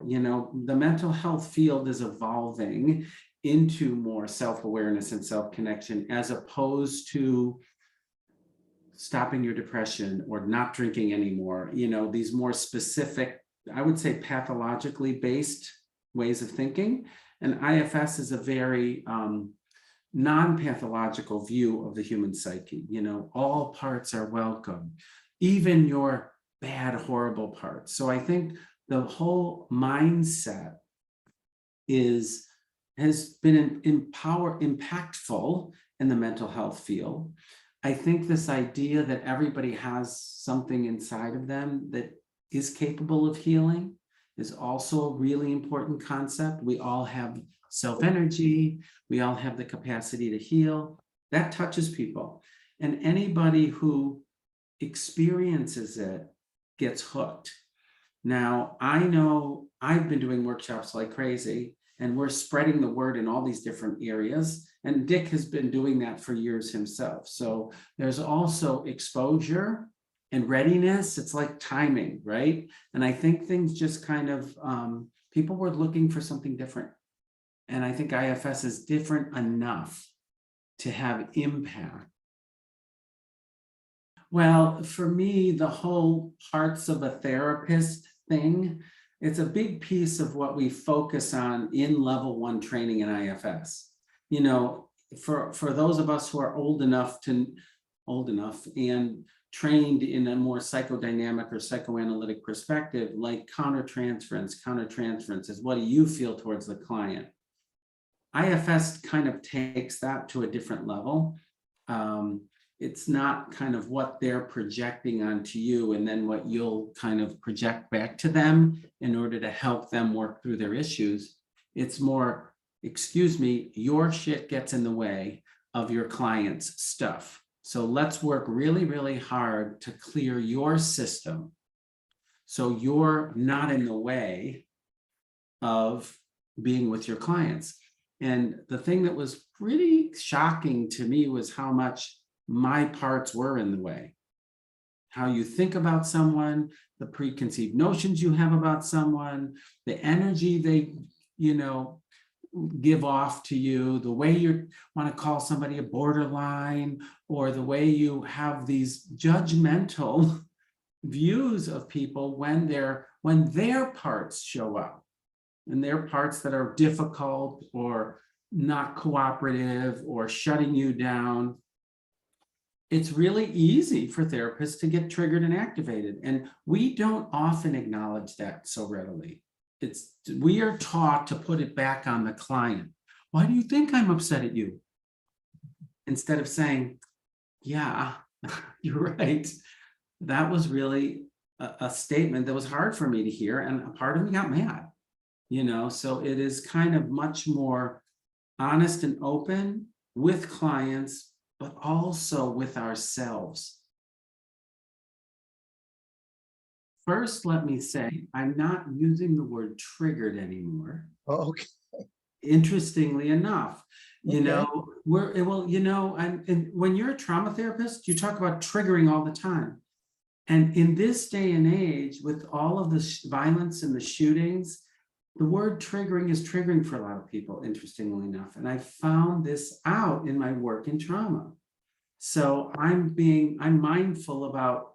You know, the mental health field is evolving into more self-awareness and self-connection, as opposed to stopping your depression or not drinking anymore. You know, these more specific, I would say, pathologically based ways of thinking. And IFS is a very non-pathological view of the human psyche. You know, all parts are welcome, even your bad, horrible parts. So I think the whole mindset has been impactful in the mental health field. I think this idea that everybody has something inside of them that is capable of healing is also a really important concept. We all have self-energy. We all have the capacity to heal. That touches people. And anybody who experiences it gets hooked. Now, I know I've been doing workshops like crazy, and we're spreading the word in all these different areas. And Dick has been doing that for years himself. So there's also exposure and readiness. It's like timing, right? And I think things just kind of, people were looking for something different. And I think IFS is different enough to have impact. Well, for me, the whole parts of a therapist thing, it's a big piece of what we focus on in level 1 training in IFS. You know, for those of us who are old enough and trained in a more psychodynamic or psychoanalytic perspective, like countertransference is, what do you feel towards the client? IFS kind of takes that to a different level. It's not kind of what they're projecting onto you and then what you'll kind of project back to them in order to help them work through their issues. It's more, excuse me, your shit gets in the way of your client's stuff. So let's work really, really hard to clear your system so you're not in the way of being with your clients. And the thing that was pretty shocking to me was how much my parts were in the way. How you think about someone, the preconceived notions you have about someone, the energy they, you know, give off to you, the way you want to call somebody a borderline, or the way you have these judgmental views of people when their parts show up, and their parts that are difficult or not cooperative or shutting you down. It's really easy for therapists to get triggered and activated. And we don't often acknowledge that so readily. We are taught to put it back on the client. Why do you think I'm upset at you? Instead of saying, yeah, you're right. That was really a statement that was hard for me to hear. And a part of me got mad, you know? So it is kind of much more honest and open with clients, but also with ourselves. First, let me say, I'm not using the word triggered anymore. Oh, okay. Interestingly enough, you Okay. know, and when you're a trauma therapist, you talk about triggering all the time. And in this day and age, with all of the violence and the shootings, the word triggering is triggering for a lot of people, interestingly enough. And I found this out in my work in trauma. So I'm mindful about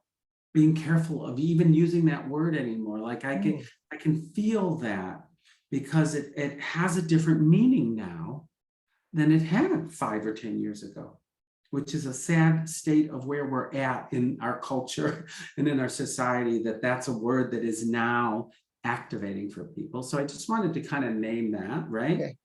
being careful of even using that word anymore. Like I can feel that, because it has a different meaning now than it had 5 or 10 years ago, which is a sad state of where we're at in our culture and in our society, that's a word that is now activating for people. So I just wanted to kind of name that, right? Okay.